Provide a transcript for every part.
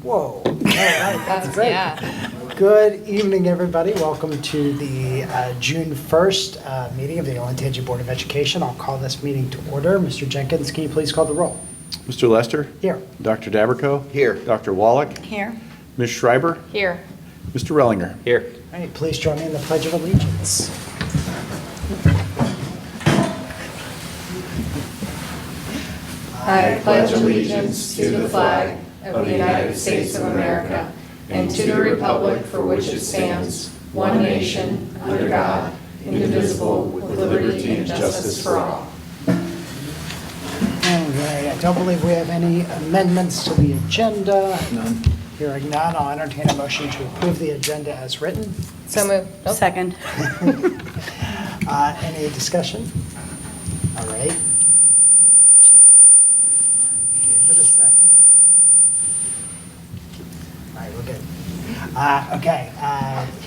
Whoa. All right, that's great. Yeah. Good evening, everybody. Welcome to the June 1st meeting of the Olentangy Board of Education. I'll call this meeting to order. Mr. Jenkins, can you please call the roll? Mr. Lester? Here. Dr. Daberco? Here. Dr. Wallach? Here. Ms. Schreiber? Here. Mr. Rellinger? Here. All right, please join me in the Pledge of Allegiance. I pledge allegiance to the flag of the United States of America and to the republic for which it stands, one nation, under God, indivisible, with liberty and justice for all. All right, I don't believe we have any amendments to the agenda. None. Hearing none, I'll entertain a motion to approve the agenda as written. So moved. Oh. Second. Any discussion? All right. Jeez. Give it a second. All right, we're good. Okay,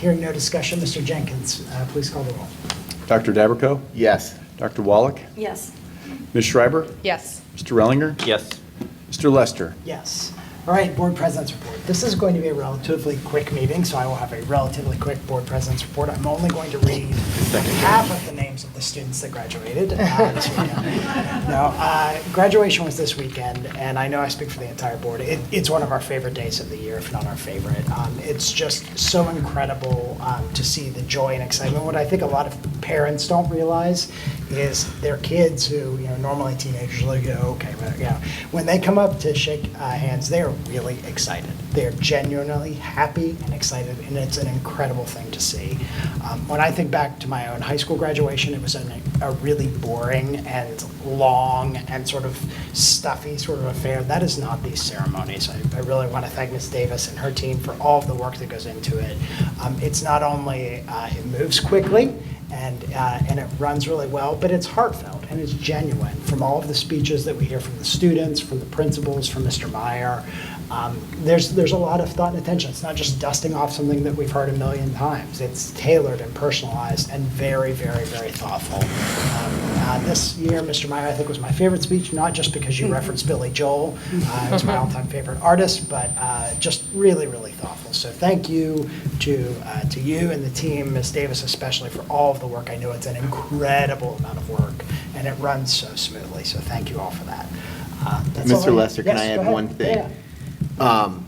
hearing no discussion, Mr. Jenkins, please call the roll. Dr. Daberco? Yes. Dr. Wallach? Yes. Ms. Schreiber? Yes. Mr. Rellinger? Yes. Mr. Lester? Yes. All right, Board President's Report. This is going to be a relatively quick meeting, so I will have a relatively quick Board President's Report. I'm only going to read half of the names of the students that graduated this weekend. No, graduation was this weekend, and I know I speak for the entire board. It's one of our favorite days of the year, if not our favorite. It's just so incredible to see the joy and excitement. What I think a lot of parents don't realize is their kids who, normally teenagers will go, okay, but, when they come up to shake hands, they are really excited. They're genuinely happy and excited, and it's an incredible thing to see. When I think back to my own high school graduation, it was a really boring and long and sort of stuffy sort of affair. That is not these ceremonies. I really want to thank Ms. Davis and her team for all of the work that goes into it. It's not only, it moves quickly, and it runs really well, but it's heartfelt and it's genuine. From all of the speeches that we hear from the students, from the principals, from Mr. Meyer, there's a lot of thought and attention. It's not just dusting off something that we've heard a million times. It's tailored and personalized and very, very, very thoughtful. This year, Mr. Meyer, I think, was my favorite speech, not just because you referenced Billy Joel. It was my all-time favorite artist, but just really, really thoughtful. So thank you to you and the team, Ms. Davis especially, for all of the work. I know it's an incredible amount of work, and it runs so smoothly. So thank you all for that. That's all Mr. Lester, can I Yes, go add ahead. one thing? Yeah.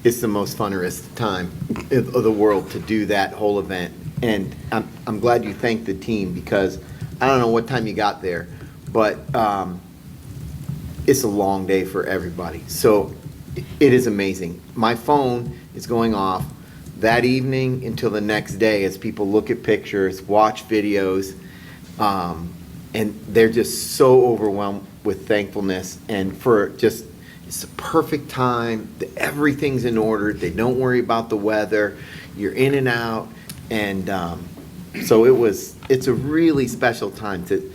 It's the most funnerest time of the world to do that whole event. And I'm glad you thanked the team, because I don't know what time you got there, but it's a long day for everybody. So it is amazing. My phone is going off that evening until the next day as people look at pictures, watch videos, and they're just so overwhelmed with thankfulness, and for just, it's a perfect time. Everything's in order. They don't worry about the weather. You're in and out. And so it's a really special time to,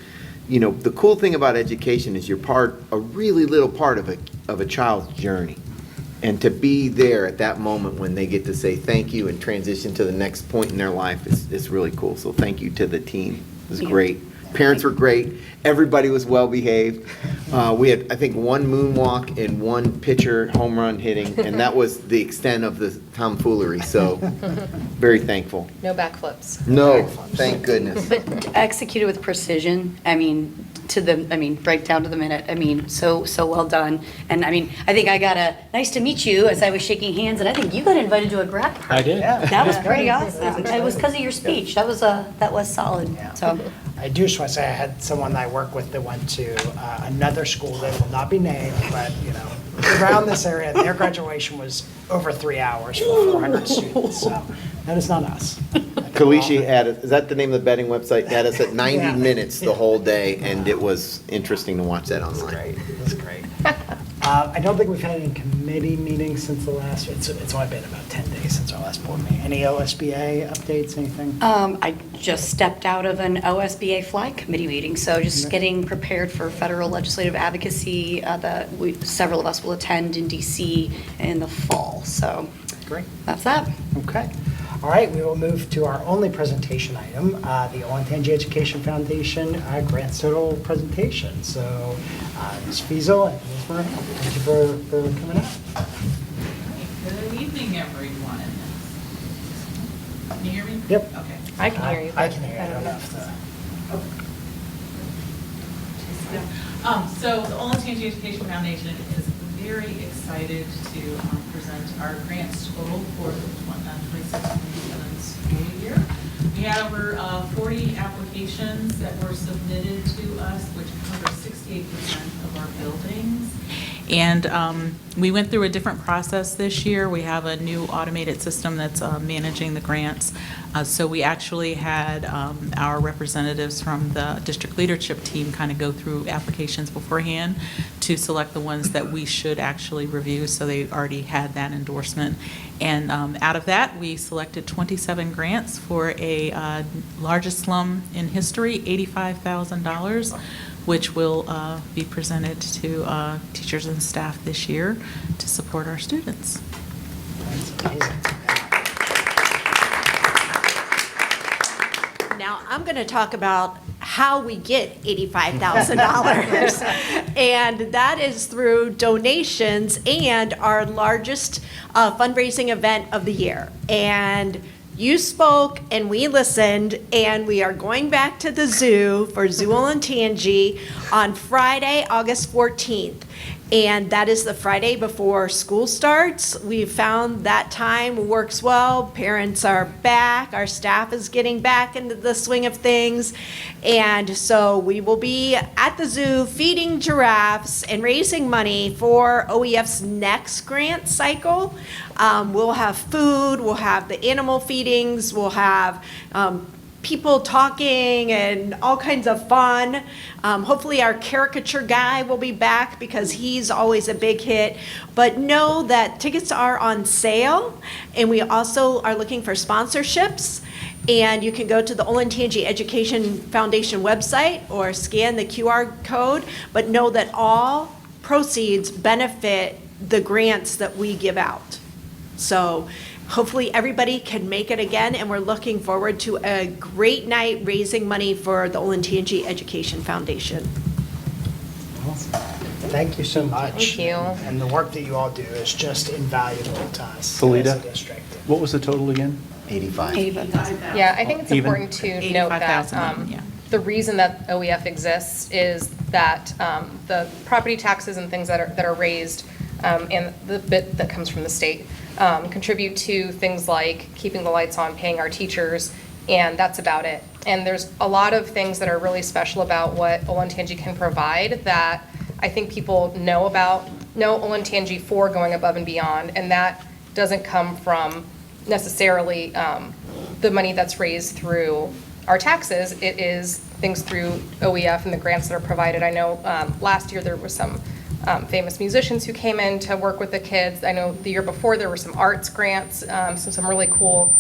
the cool thing about education is you're a really little part of a child's journey. And to be there at that moment when they get to say thank you and transition to the next point in their life is really cool. So thank you to the team. It was great. Parents were great. Everybody was well behaved. We had, I think, one moonwalk and one pitcher home run hitting, and that was the extent of the tomfoolery. So very thankful. No backflips. No, thank goodness. But executed with precision, right down to the minute. So well done. And I think I got a nice to meet you as I was shaking hands, and I think you got invited to a grad party. I did. Yeah. That was pretty awesome. It was because of your speech. That was solid. Yeah. So I do just want to say I had someone I work with that went to another school that will not be named, but around this area, their graduation was over 3 hours for 400 students. So that is not us. Kalishi is that the name of the betting website? Had us at 90 Yeah. minutes the whole day, and it was interesting to watch that It was online. great. It was great. I don't think we've had any committee meetings since the last. It's only been about 10 days since our last board meeting. Any OSBA updates? Anything? I just stepped out of an OSBA flag committee meeting, so just getting prepared for federal legislative advocacy that several of us will attend in DC in the fall. So Great. that's that. Okay. All right, we will move to our only presentation item, the Olentangy Education Foundation grants total presentation. So Ms. Fiesel and Ms. Moran, thank you for coming out. Good evening, everyone. Can you hear me? Yep. Okay. I can hear you. I can hear you. I I don't don't know know. if the. So the Olentangy Education Foundation is very excited to present our grants total for the 26-27 school year. We had over 40 applications that were submitted to us, which cover 68% of our buildings. And we went through a different process this year. We have a new automated system that's managing the grants. So we actually had our representatives from the district leadership team kind of go through applications beforehand to select the ones that we should actually review. So they already had that endorsement. And out of that, we selected 27 grants for a largest slum in history, $85,000. Which will be presented to teachers and staff this year to support our students. That's amazing. Now, I'm going to talk about how we get $85,000. And that is through donations and our largest fundraising event of the year. And you spoke and we listened, and we are going back to the zoo for Zoo Olentangy on Friday, August 14th. And that is the Friday before school starts. We've found that time works well. Parents are back. Our staff is getting back into the swing of things. And so we will be at the zoo feeding giraffes and raising money for OEF's next grant cycle. We'll have food, we'll have the animal feedings, we'll have people talking and all kinds of fun. Hopefully our caricature guy will be back because he's always a big hit. But know that tickets are on sale, and we also are looking for sponsorships. And you can go to the Olentangy Education Foundation website or scan the QR code, but know that all proceeds benefit the grants that we give out. So hopefully everybody can make it again, and we're looking forward to a great night raising money for the Olentangy Education Foundation. Thank you so much. Thank you. And the work that you all do is just invaluable to us Felita? as a district. What was the total again? 85. Yeah, I think it's Even? important to note that 85,000, yeah. the reason that OEF exists is that the property taxes and things that are raised and the bit that comes from the state contribute to things like keeping the lights on, paying our teachers, and that's about it. And there's a lot of things that are really special about what Olentangy can provide that I think people know Olentangy for going above and beyond, and that doesn't come from necessarily the money that's raised through our taxes. It is things through OEF and the grants that are provided. I know last year there was some famous musicians who came in to work with the kids. I know the year before there were some arts grants, some really cool.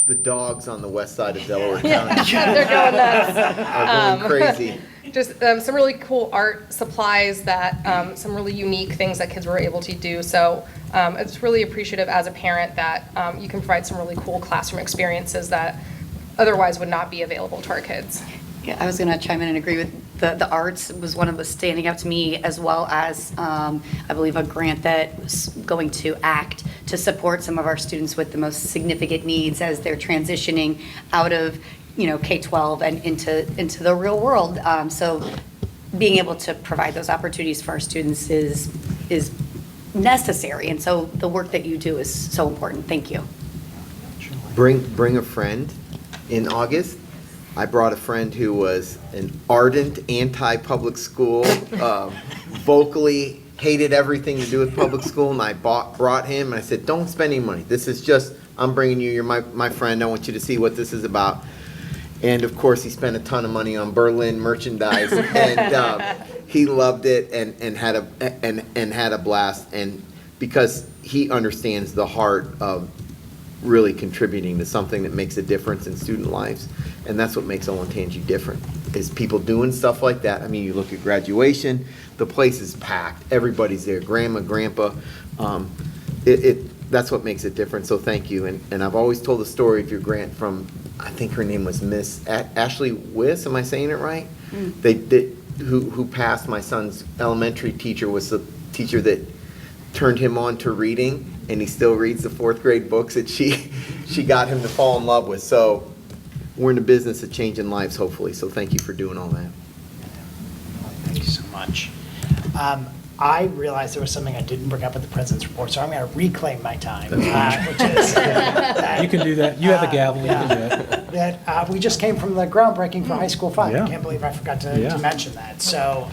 The dogs on the west side of Delaware County They're going nuts. are going crazy. Just some really cool art supplies that, some really unique things that kids were able to do. So it's really appreciative as a parent that you can provide some really cool classroom experiences that otherwise would not be available to our kids. Yeah, I was going to chime in and agree with the arts was one of the standing out to me, as well as I believe a grant that was going to ACT to support some of our students with the most significant needs as they're transitioning out of K-12 and into the real world. So being able to provide those opportunities for our students is necessary, and so the work that you do is so important. Thank you. Bring a friend. In August, I brought a friend who was an ardent anti-public school, vocally hated everything to do with public school, and I brought him, and I said, don't spend any money. This is just, I'm bringing you, you're my friend, I want you to see what this is about. And of course, he spent a ton of money on Berlin merchandise, and he loved it and had a blast, and because he understands the heart of really contributing to something that makes a difference in student lives. And that's what makes Olentangy different, is people doing stuff like that. I mean, you look at graduation, the place is packed, everybody's there, grandma, grandpa. That's what makes it different, so thank you. And I've always told the story of your grant from, I think her name was Miss Ashley Wiss, am I saying it right? Who passed my son's elementary teacher, was the teacher that turned him on to reading, and he still reads the fourth grade books that she got him to fall in love with. So we're in the business of changing lives, hopefully. So thank you for doing all that. Thank you so much. I realized there was something I didn't bring up at the president's report, so I'm going to reclaim my time, which is You can do that. You have the gavel. You yeah. can do it. that we just came from the groundbreaking for High School 5. Yeah. I can't believe I forgot to Yeah. mention that. So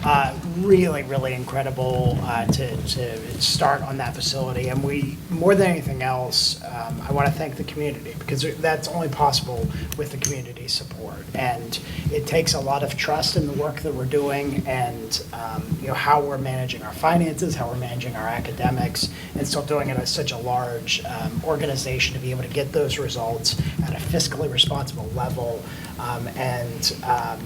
really, really incredible to start on that facility. And we, more than anything else, I want to thank the community, because that's only possible with the community support. And it takes a lot of trust in the work that we're doing, and how we're managing our finances, how we're managing our academics, and still doing it as such a large organization to be able to get those results at a fiscally responsible level.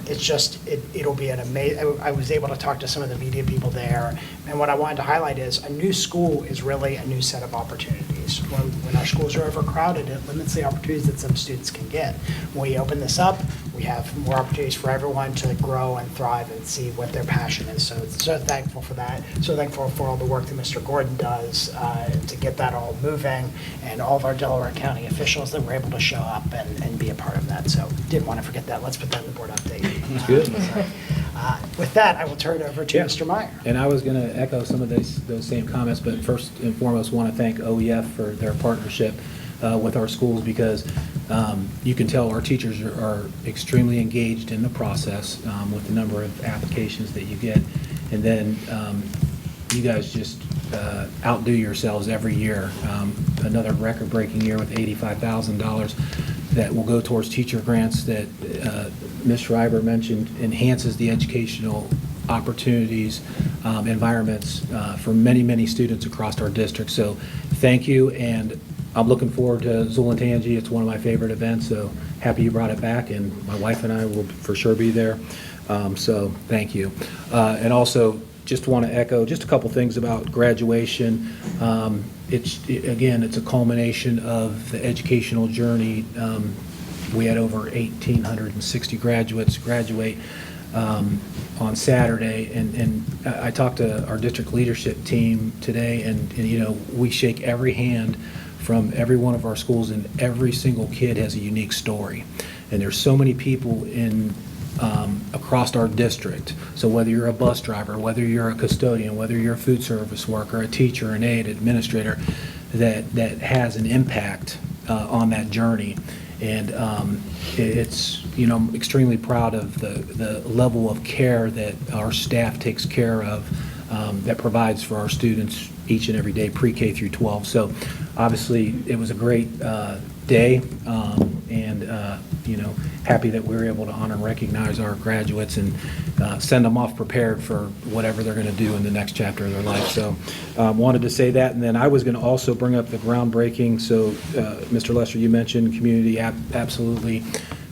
It's just, it'll be an amazing, I was able to talk to some of the media people there, and what I wanted to highlight is a new school is really a new set of opportunities. When our schools are overcrowded, it limits the opportunities that some students can get. When we open this up, we have more opportunities for everyone to grow and thrive and see what their passion is. So thankful for that. So thankful for all the work that Mr. Gordon does to get that all moving, and all of our Delaware County officials that were able to show up and be a part of that. So didn't want to forget that. Let's put that in the board update. Good. With that, I will turn it over to Yeah. Mr. Meyer. And I was going to echo some of those same comments, but first and foremost, want to thank OEF for their partnership with our schools, because you can tell our teachers are extremely engaged in the process with the number of applications that you get. And then you guys just outdo yourselves every year. Another record-breaking year with $85,000 that will go towards teacher grants that Ms. Schreiber mentioned, enhances the educational opportunities, environments for many, many students across our district. So thank you, and I'm looking forward to Olentangy. It's one of my favorite events, so happy you brought it back, and my wife and I will for sure be there. So thank you. And also, just want to echo just a couple things about graduation. Again, it's a culmination of the educational journey. We had over 1,860 graduates graduate on Saturday, and I talked to our district leadership team today, and we shake every hand from every one of our schools, and every single kid has a unique story. And there's so many people across our district. So whether you're a bus driver, whether you're a custodian, whether you're a food service worker, a teacher, an aide, administrator, that has an impact on that journey. And it's, extremely proud of the level of care that our staff takes care of, that provides for our students each and every day, pre-K through 12. So obviously it was a great day, and happy that we were able to honor and recognize our graduates and send them off prepared for whatever they're going to do in the next chapter of their life. So wanted to say that, and then I was going to also bring up the groundbreaking. So Mr. Lester, you mentioned community, absolutely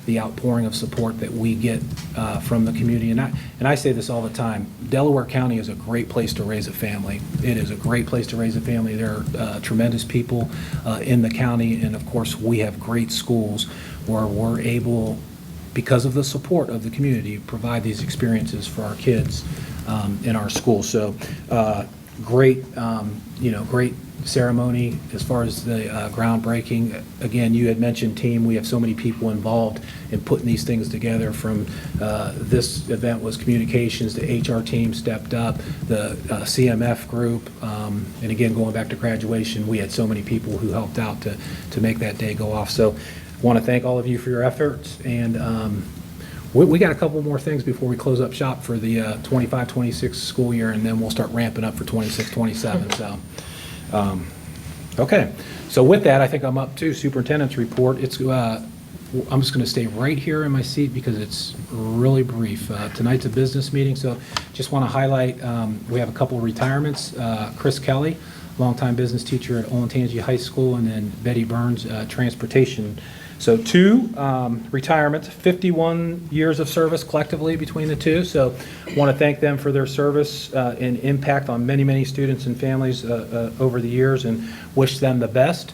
the outpouring of support that we get from the community. And I say this all the time, Delaware County is a great place to raise a family. It is a great place to raise a family. There are tremendous people in the county, and of course we have great schools where we're able, because of the support of the community, provide these experiences for our kids in our schools. So great, great ceremony as far as the groundbreaking. Again, you had mentioned team. We have so many people involved in putting these things together. From this event was communications, the HR team stepped up, the CMF group, and again, going back to graduation, we had so many people who helped out to make that day go off. So I want to thank all of you for your efforts, and we got a couple more things before we close up shop for the 25-26 school year, and then we'll start ramping up for 26-27. So. Okay, so with that, I think I'm up to superintendent's report. I'm just going to stay right here in my seat because it's really brief. Tonight's a business meeting, so just want to highlight, we have a couple of retirements. Chris Kelly, longtime business teacher at Olentangy High School, and then Betty Burns, transportation. So two retirements, 51 years of service collectively between the two. So want to thank them for their service and impact on many, many students and families over the years, and wish them the best.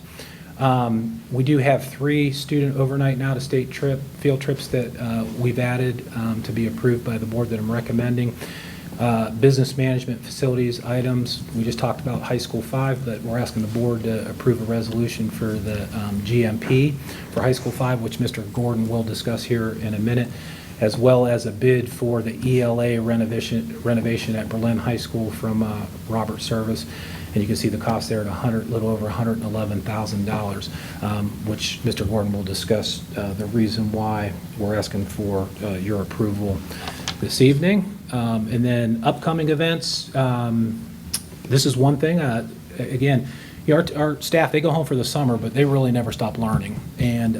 We do have 3 student overnight and out-of-state field trips that we've added to be approved by the board that I'm recommending. Business management facilities items, we just talked about high school 5, but we're asking the board to approve a resolution for the GMP for high school 5, which Mr. Gordon will discuss here in a minute, as well as a bid for the ELA renovation at Berlin High School from Robert Service. And you can see the cost there at little over $111,000, which Mr. Gordon will discuss the reason why we're asking for your approval this evening. And then upcoming events, this is one thing. Again, our staff, they go home for the summer, but they really never stop learning. And,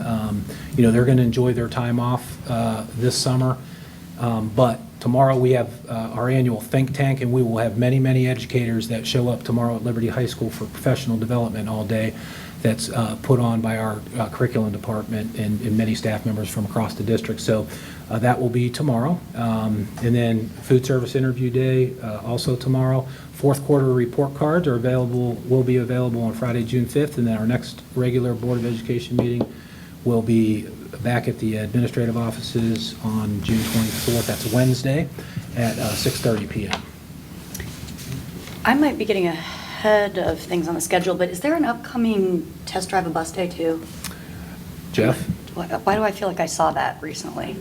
they're going to enjoy their time off this summer. But tomorrow we have our annual think tank, and we will have many, many educators that show up tomorrow at Liberty High School for professional development all day. That's put on by our curriculum department and many staff members from across the district. So that will be tomorrow. And then food service interview day also tomorrow. Fourth quarter report cards will be available on Friday, June 5th, and then our next regular Board of Education meeting will be back at the administrative offices on June 24th. That's Wednesday at 6:30 p.m. I might be getting ahead of things on the schedule, but is there an upcoming test drive a bus day too? Jeff? Why do I feel like I saw that recently?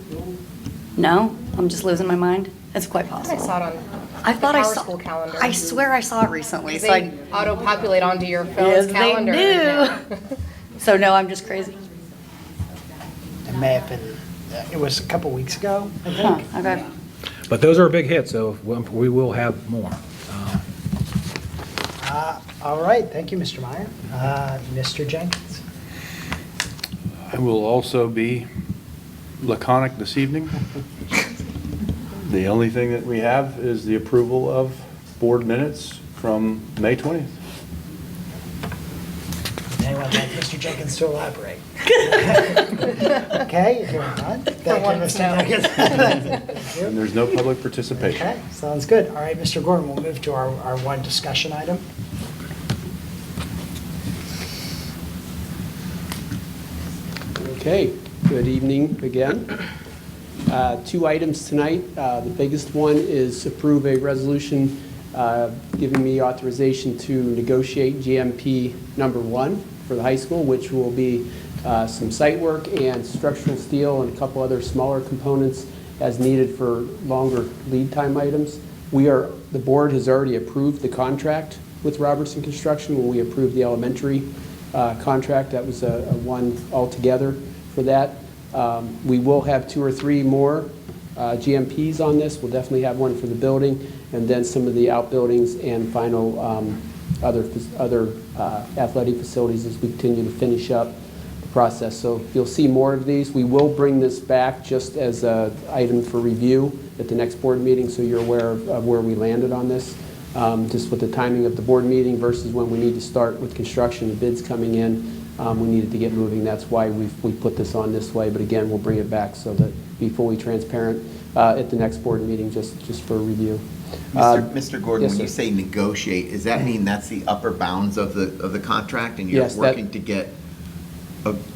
No? I'm just losing my mind? It's quite I possible. saw it on I thought I Power saw. School calendar. I swear I saw it recently. So They auto-populate onto your phone's Yes, calendar. they do. So no, I'm just crazy. It may have been, it was a couple weeks ago, I Huh, think. okay. But those are a big hit, so we will have more. All right, thank you, Mr. Meyer. Mr. Jenkins? I will also be laconic this evening. The only thing that we have is the approval of board minutes from May 20th. Would anyone like Mr. Jenkins to elaborate? Okay, if you're done. Thank you, once, Mr. no. Jenkins. Thank you. And there's no public participation. Okay, sounds good. All right, Mr. Gordon, we'll move to our one discussion item. Okay, good evening again. Two items tonight. The biggest one is approve a resolution giving me authorization to negotiate GMP number 1 for the high school, which will be some site work and structural steel and a couple other smaller components as needed for longer lead time items. The board has already approved the contract with Robertson Construction when we approved the elementary contract. That was a one altogether for that. We will have 2 or 3 more GMPs on this. We'll definitely have one for the building, and then some of the outbuildings and final other athletic facilities as we continue to finish up the process. So you'll see more of these. We will bring this back just as an item for review at the next board meeting, so you're aware of where we landed on this. Just with the timing of the board meeting versus when we need to start with construction, the bids coming in, we needed to get moving. That's why we put this on this way. But again, we'll bring it back so that be fully transparent at the next board meeting, just for review. Mr. Gordon, yes, when you sir. say negotiate, does that mean that's the upper bounds of the contract, and you're Yes, that- working to get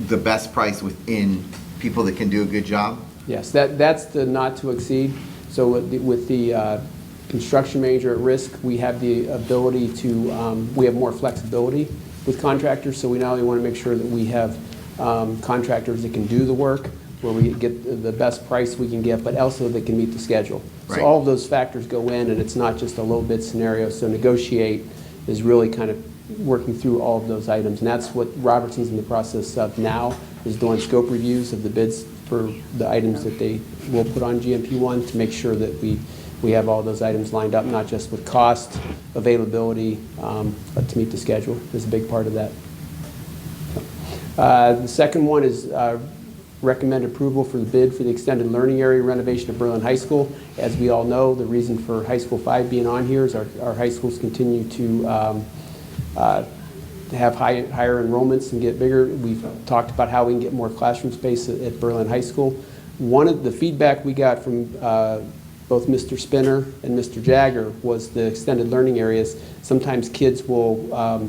the best price within people that can do a good job? Yes, that's the not to exceed. So with the construction manager at risk, we have the ability to, we have more flexibility with contractors, so we not only want to make sure that we have contractors that can do the work, where we get the best price we can get, but also that can meet the schedule. Right. So all of those factors go in, and it's not just a low bid scenario. So negotiate is really kind of working through all of those items, and that's what Robertson's in the process of now, is doing scope reviews of the bids for the items that they will put on GMP1 to make sure that we have all those items lined up, not just with cost, availability, but to meet the schedule is a big part of that. The second one is recommend approval for the bid for the extended learning area renovation of Berlin High School. As we all know, the reason for High School 5 being on here is our high schools continue to have higher enrollments and get bigger. We've talked about how we can get more classroom space at Berlin High School. One of the feedback we got from both Mr. Spinner and Mr. Jagger was the extended learning areas. Sometimes kids will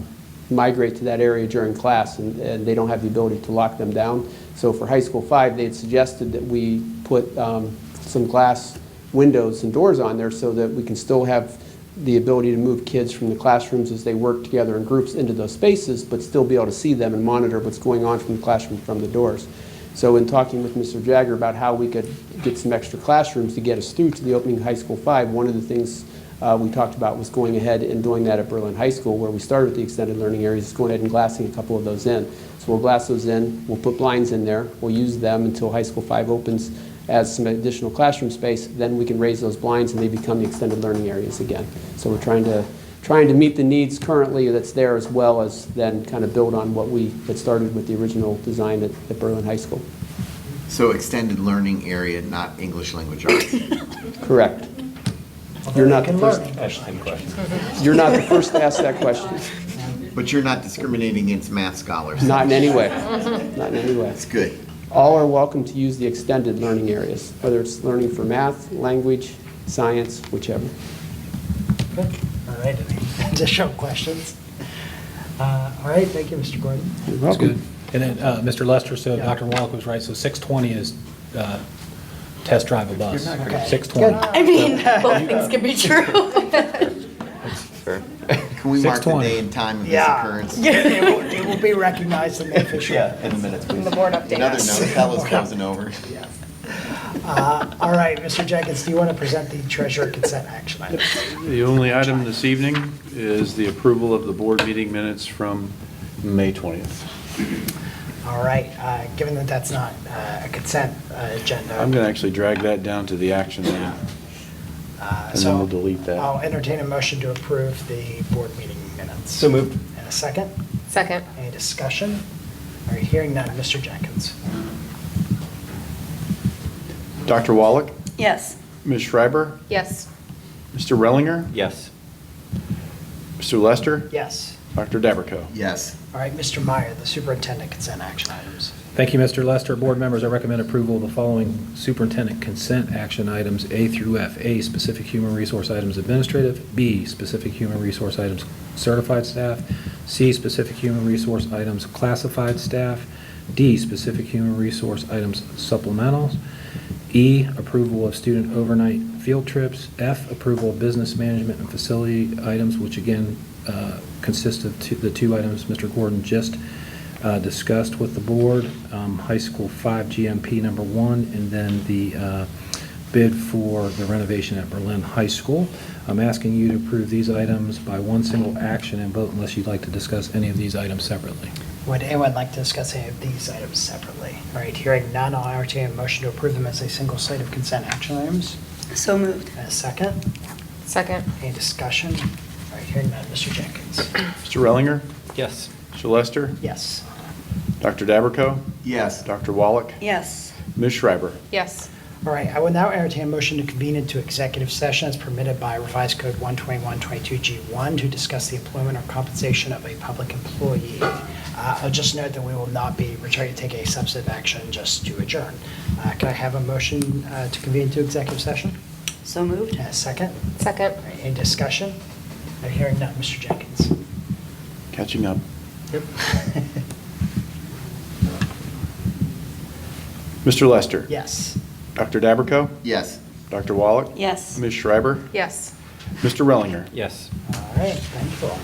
migrate to that area during class, and they don't have the ability to lock them down. So for High School 5, they had suggested that we put some glass windows and doors on there so that we can still have the ability to move kids from the classrooms as they work together in groups into those spaces, but still be able to see them and monitor what's going on from the classroom from the doors. So in talking with Mr. Jagger about how we could get some extra classrooms to get us through to the opening of High School 5, one of the things we talked about was going ahead and doing that at Berlin High School, where we started with the extended learning areas, going ahead and glassing a couple of those in. So we'll glass those in, we'll put blinds in there, we'll use them until High School 5 opens as some additional classroom space, then we can raise those blinds and they become the extended learning areas again. So we're trying to meet the needs currently that's there, as well as then kind of build on what we had started with the original design at Berlin High School. So extended learning area, not English language arts. Correct. Although You're they not can the first. learn English. You're not the first to ask that question. But you're not discriminating against math scholars. Not in any way. Not in any way. That's good. All are welcome to use the extended learning areas, whether it's learning for math, language, science, whichever. Good. All right, any additional questions? All right, thank you, Mr. Gordon. You're That's welcome. good. And then, Mr. Lester, so Yeah. Dr. Wallach was right, so 6:20 is test drive a bus. Okay. 6:20. Good. I mean, both things can be true. Can we mark the 6:20. day and time of this Yeah. occurrence? It will be recognized in the official. In the minutes, In please. the board update. Another note, hell is frozen over. All right, Mr. Jenkins, do you want to present the treasurer consent action items? The only item this evening is the approval of the board meeting minutes from May 20th. All right, given that that's not a consent agenda. I'm going to actually drag that down to the action item. And then we'll delete that. I'll entertain a motion to approve the board meeting minutes. So moved. And a second? Second. Any discussion? All right, hearing none, Mr. Jenkins. Dr. Wallach, Yes. Ms. Schreiber, Yes. Mr. Rellinger, Yes. Mr. Lester, Yes. Dr. Dabrico. Yes. All right, Mr. Meyer, the superintendent consent action items. Thank you, Mr. Lester. Board members, I recommend approval of the following superintendent consent action items, A through F. A, specific human resource items administrative. B, specific human resource items certified staff. C, specific human resource items classified staff. D, specific human resource items supplementals. E, approval of student overnight field trips. F, approval of business management and facility items, which again consist of the two items Mr. Gordon just discussed with the board, High School 5 GMP number 1, and then the bid for the renovation at Berlin High School. I'm asking you to approve these items by one single action and vote unless you'd like to discuss any of these items separately. Would anyone like to discuss any of these items separately? All right, hearing none, I'll entertain a motion to approve them as a single slate of consent action items. So moved. And a second? Second. Any discussion? All right, hearing none, Mr. Jenkins. Mr. Rellinger, Yes. Mr. Lester, Yes. Dr. Dabrico, Yes. Dr. Wallach, Yes. Ms. Schreiber. Yes. All right, I will now entertain a motion to convene into executive session as permitted by Revised Code 121.22G1 to discuss the employment or compensation of a public employee. I'll just note that we will not be returning to take a substantive action, just to adjourn. Can I have a motion to convene into executive session? So moved. And a second? Second. All right, any discussion? All right, hearing none, Mr. Jenkins. Catching up. Yep. Mr. Lester. Yes. Dr. Dabrico, Yes. Dr. Wallach, Yes. Ms. Schreiber, Yes. Mr. Rellinger. Yes. All right, thank you all.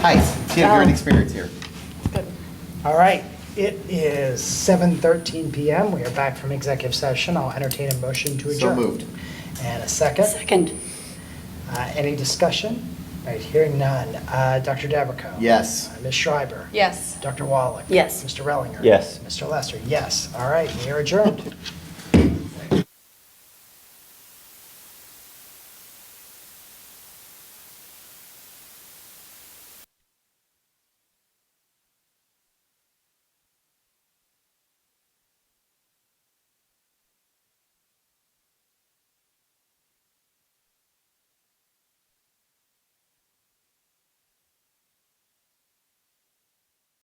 Nice. You have great experience here. All right, it is 7:13 PM. We are back from executive session. I'll entertain a motion to So adjourn. moved. And a second. Second. Any discussion? All right, hearing none. Dr. Dabberco? Yes. Ms. Schreiber? Yes. Dr. Wallach? Yes. Mr. Rellinger? Yes. Mr. Lester? Yes. All right, we are adjourned.